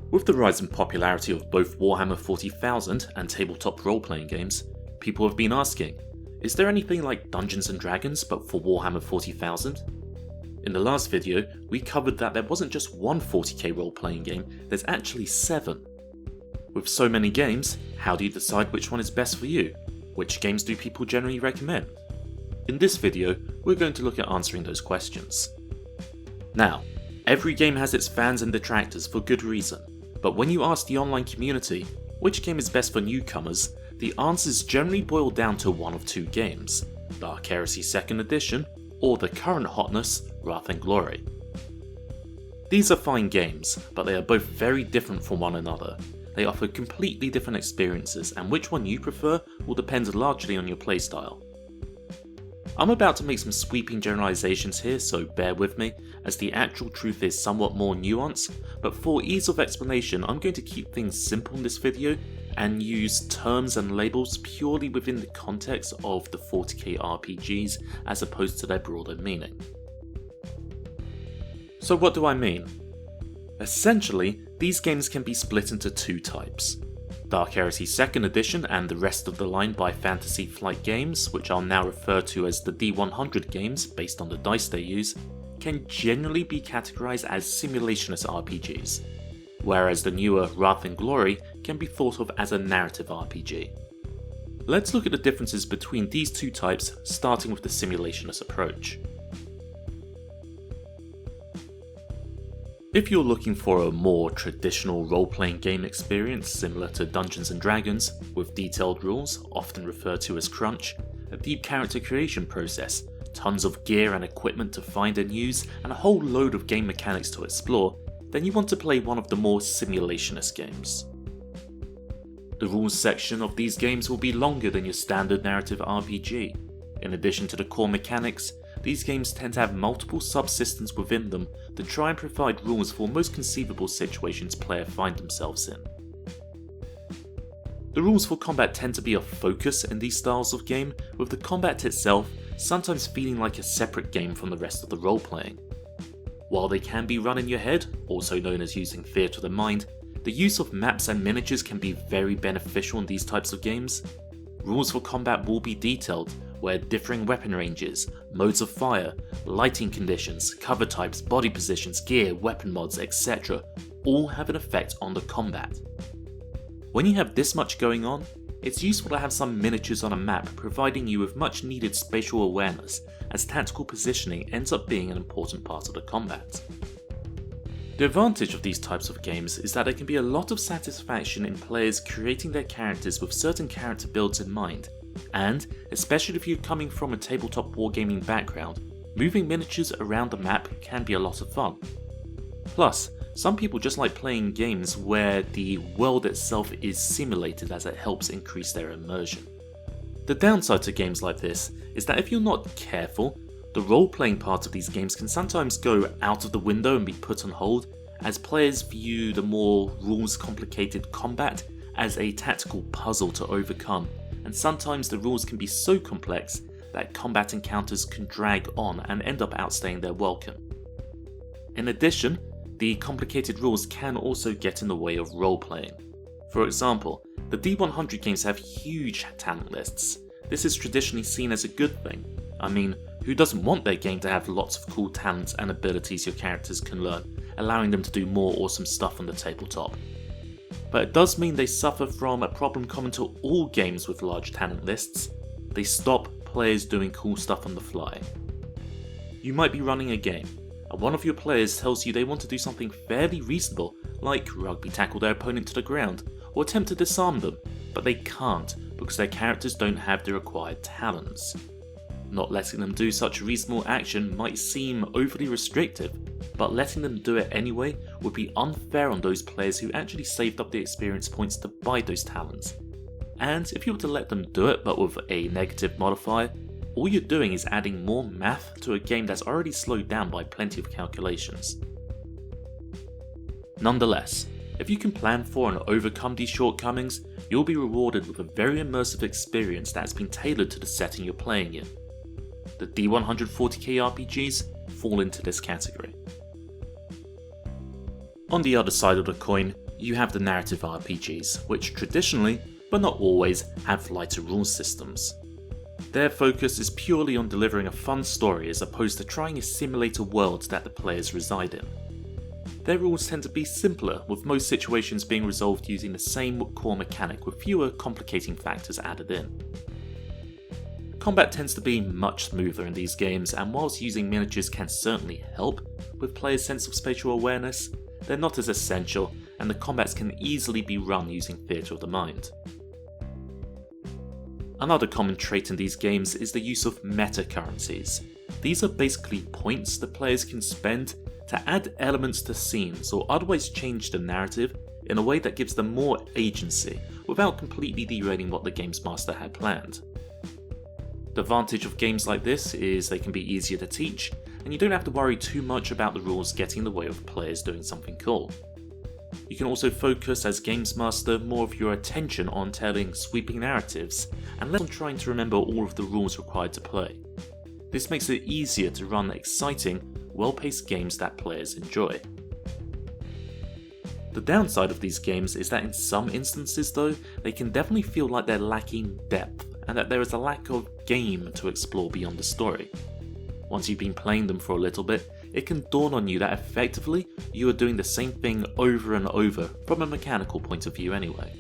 With the rise in popularity of both Warhammer 40,000 and tabletop role-playing games, people have been asking, is there anything like Dungeons & Dragons but for Warhammer 40,000? In the last video, we covered that there wasn't just one 40k role-playing game, there's actually 7. With so many games, how do you decide which one is best for you? Which games do people generally recommend? In this video, we're going to look at answering those questions. Now, every game has its fans and detractors for good reason. But when you ask the online community, which game is best for newcomers, the answers generally boil down to one of two games, Dark Heresy 2nd Edition, or the current hotness, Wrath and Glory. These are fine games, but they are both very different from one another. They offer completely different experiences, and which one you prefer will depend largely on your playstyle. I'm about to make some sweeping generalizations here, so bear with me, as the actual truth is somewhat more nuanced, but for ease of explanation I'm going to keep things simple in this video and use terms and labels purely within the context of the 40k RPGs as opposed to their broader meaning. So what do I mean? Essentially, these games can be split into two types. Dark Heresy 2nd Edition and the rest of the line by Fantasy Flight Games, which I'll now refer to as the D100 games based on the dice they use, can generally be categorized as Simulationist RPGs, whereas the newer Wrath and Glory can be thought of as a narrative RPG. Let's look at the differences between these two types, starting with the Simulationist approach. If you're looking for a more traditional role-playing game experience similar to Dungeons & Dragons, with detailed rules, often referred to as crunch, a deep character creation process, tons of gear and equipment to find and use, and a whole load of game mechanics to explore, then you want to play one of the more simulationist games. The rules section of these games will be longer than your standard narrative RPG. In addition to the core mechanics, these games tend to have multiple subsystems within them that try and provide rules for most conceivable situations players find themselves in. The rules for combat tend to be a focus in these styles of game, with the combat itself sometimes feeling like a separate game from the rest of the role-playing. While they can be run in your head, also known as using theatre of the mind, the use of maps and miniatures can be very beneficial in these types of games. Rules for combat will be detailed, where differing weapon ranges, modes of fire, lighting conditions, cover types, body positions, gear, weapon mods, etc. all have an effect on the combat. When you have this much going on, it's useful to have some miniatures on a map providing you with much needed spatial awareness, as tactical positioning ends up being an important part of the combat. The advantage of these types of games is that there can be a lot of satisfaction in players creating their characters with certain character builds in mind, and, especially if you're coming from a tabletop wargaming background, moving miniatures around the map can be a lot of fun. Plus, some people just like playing games where the world itself is simulated, as it helps increase their immersion. The downside to games like this is that if you're not careful, the role-playing part of these games can sometimes go out of the window and be put on hold, as players view the more rules-complicated combat as a tactical puzzle to overcome, and sometimes the rules can be so complex that combat encounters can drag on and end up outstaying their welcome. In addition, the complicated rules can also get in the way of role-playing. For example, the D100 games have huge talent lists. This is traditionally seen as a good thing. I mean, who doesn't want their game to have lots of cool talents and abilities your characters can learn, allowing them to do more awesome stuff on the tabletop? But it does mean they suffer from a problem common to all games with large talent lists. They stop players doing cool stuff on the fly. You might be running a game, and one of your players tells you they want to do something fairly reasonable, like rugby tackle their opponent to the ground, or attempt to disarm them, but they can't because their characters don't have the required talents. Not letting them do such a reasonable action might seem overly restrictive, but letting them do it anyway would be unfair on those players who actually saved up the experience points to buy those talents. And if you were to let them do it but with a negative modifier, all you're doing is adding more math to a game that's already slowed down by plenty of calculations. Nonetheless, if you can plan for and overcome these shortcomings, you'll be rewarded with a very immersive experience that has been tailored to the setting you're playing in. The D140k RPGs fall into this category. On the other side of the coin, you have the narrative RPGs, which traditionally, but not always, have lighter rules systems. Their focus is purely on delivering a fun story as opposed to trying to simulate a world that the players reside in. Their rules tend to be simpler, with most situations being resolved using the same core mechanic with fewer complicating factors added in. Combat tends to be much smoother in these games, and whilst using miniatures can certainly help with players' sense of spatial awareness, they're not as essential, and the combats can easily be run using theatre of the mind. Another common trait in these games is the use of meta currencies. These are basically points that players can spend to add elements to scenes or otherwise change the narrative in a way that gives them more agency without completely derailing what the game's master had planned. The advantage of games like this is they can be easier to teach, and you don't have to worry too much about the rules getting in the way of players doing something cool. You can also focus as games master more of your attention on telling sweeping narratives and less on trying to remember all of the rules required to play. This makes it easier to run exciting, well-paced games that players enjoy. The downside of these games is that in some instances though, they can definitely feel like they're lacking depth and that there is a lack of game to explore beyond the story. Once you've been playing them for a little bit, it can dawn on you that effectively you are doing the same thing over and over from a mechanical point of view anyway.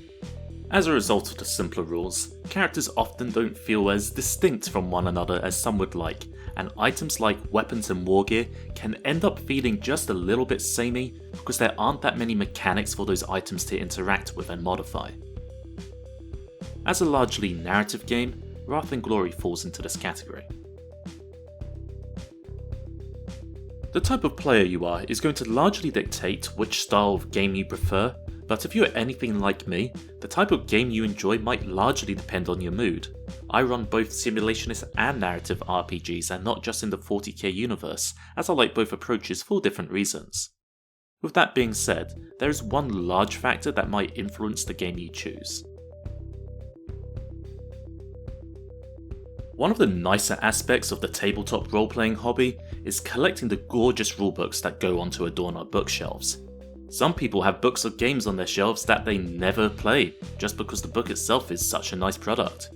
As a result of the simpler rules, characters often don't feel as distinct from one another as some would like, and items like weapons and war gear can end up feeling just a little bit samey because there aren't that many mechanics for those items to interact with and modify. As a largely narrative game, Wrath and Glory falls into this category. The type of player you are is going to largely dictate which style of game you prefer, but if you're anything like me, the type of game you enjoy might largely depend on your mood. I run both simulationist and narrative RPGs and not just in the 40k universe, as I like both approaches for different reasons. With that being said, there is one large factor that might influence the game you choose. One of the nicer aspects of the tabletop role-playing hobby is collecting the gorgeous rulebooks that go on to adorn our bookshelves. Some people have books of games on their shelves that they never play, just because the book itself is such a nice product.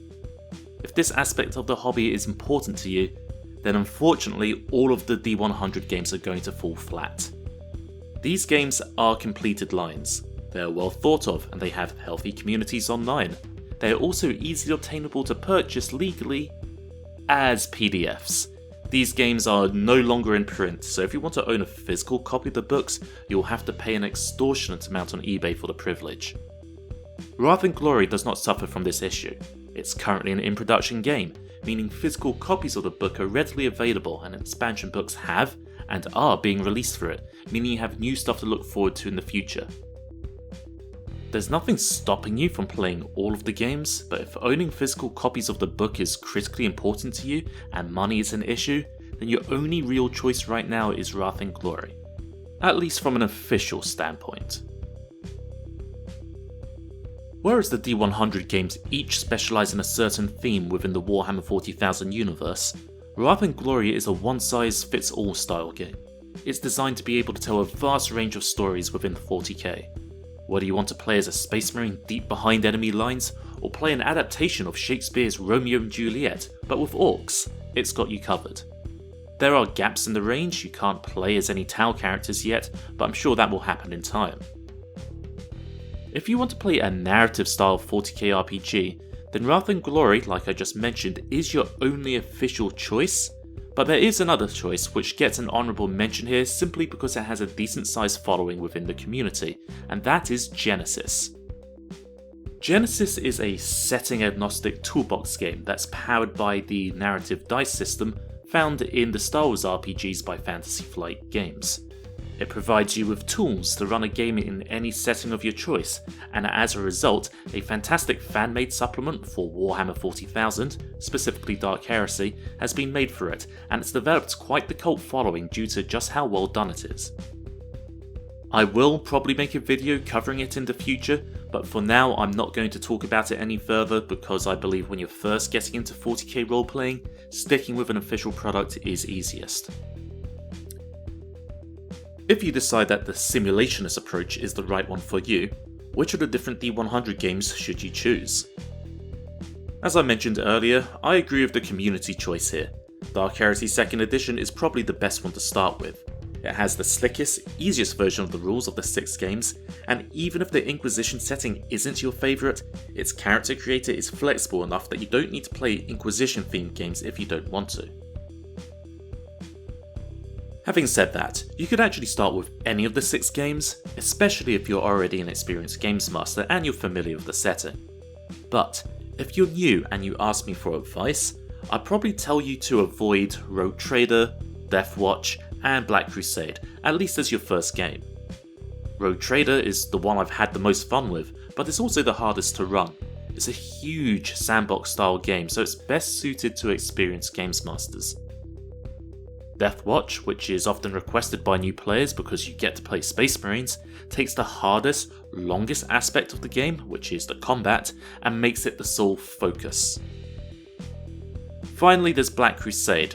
If this aspect of the hobby is important to you, then unfortunately all of the D100 games are going to fall flat. These games are completed lines, they are well thought of and they have healthy communities online. They are also easily obtainable to purchase legally as PDFs. These games are no longer in print, so if you want to own a physical copy of the books, you'll have to pay an extortionate amount on eBay for the privilege. Wrath and Glory does not suffer from this issue. It's currently an in-production game, meaning physical copies of the book are readily available and expansion books have and are being released for it, meaning you have new stuff to look forward to in the future. There's nothing stopping you from playing all of the games, but if owning physical copies of the book is critically important to you and money is an issue, then your only real choice right now is Wrath and Glory. At least from an official standpoint. Whereas the D100 games each specialise in a certain theme within the Warhammer 40,000 universe, Wrath and Glory is a one-size-fits-all style game. It's designed to be able to tell a vast range of stories within the 40k. Whether you want to play as a space marine deep behind enemy lines, or play an adaptation of Shakespeare's Romeo and Juliet, but with orcs, it's got you covered. There are gaps in the range, you can't play as any Tau characters yet, but I'm sure that will happen in time. If you want to play a narrative style 40k RPG, then Wrath and Glory, like I just mentioned, is your only official choice, but there is another choice which gets an honourable mention here simply because it has a decent sized following within the community, and that is Genesis. Genesis is a setting agnostic toolbox game that's powered by the narrative dice system found in the Star Wars RPGs by Fantasy Flight Games. It provides you with tools to run a game in any setting of your choice, and as a result, a fantastic fan-made supplement for Warhammer 40,000, specifically Dark Heresy, has been made for it, and it's developed quite the cult following due to just how well done it is. I will probably make a video covering it in the future, but for now I'm not going to talk about it any further because I believe when you're first getting into 40k roleplaying, sticking with an official product is easiest. If you decide that the simulationist approach is the right one for you, which of the different D100 games should you choose? As I mentioned earlier, I agree with the community choice here. Dark Heresy 2nd Edition is probably the best one to start with. It has the slickest, easiest version of the rules of the 6 games, and even if the Inquisition setting isn't your favourite, its character creator is flexible enough that you don't need to play Inquisition themed games if you don't want to. Having said that, you could actually start with any of the 6 games, especially if you're already an experienced games master and you're familiar with the setting. But if you're new and you ask me for advice, I'd probably tell you to avoid Rogue Trader, Death Watch, and Black Crusade, at least as your first game. Rogue Trader is the one I've had the most fun with, but it's also the hardest to run. It's a huge sandbox style game, so it's best suited to experienced games masters. Death Watch, which is often requested by new players because you get to play Space Marines, takes the hardest, longest aspect of the game, which is the combat, and makes it the sole focus. Finally, there's Black Crusade.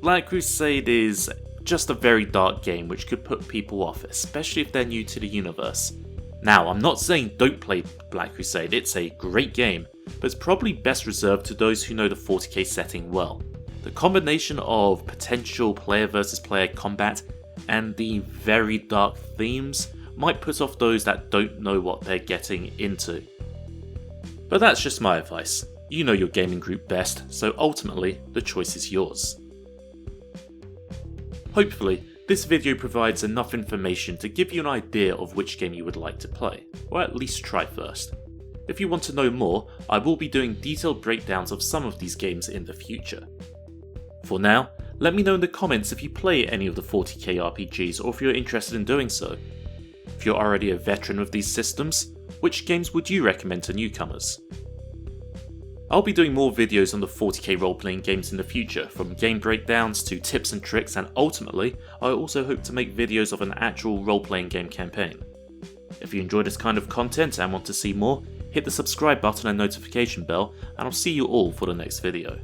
Black Crusade is just a very dark game which could put people off, especially if they're new to the universe. Now, I'm not saying don't play Black Crusade, it's a great game, but it's probably best reserved to those who know the 40k setting well. The combination of potential player versus player combat and the very dark themes might put off those that don't know what they're getting into. But that's just my advice. You know your gaming group best, so ultimately the choice is yours. Hopefully, this video provides enough information to give you an idea of which game you would like to play, or at least try first. If you want to know more, I will be doing detailed breakdowns of some of these games in the future. For now, let me know in the comments if you play any of the 40k RPGs or if you're interested in doing so. If you're already a veteran of these systems, which games would you recommend to newcomers? I'll be doing more videos on the 40k role-playing games in the future, from game breakdowns to tips and tricks, and ultimately, I also hope to make videos of an actual role-playing game campaign. If you enjoy this kind of content and want to see more, hit the subscribe button and notification bell, and I'll see you all for the next video.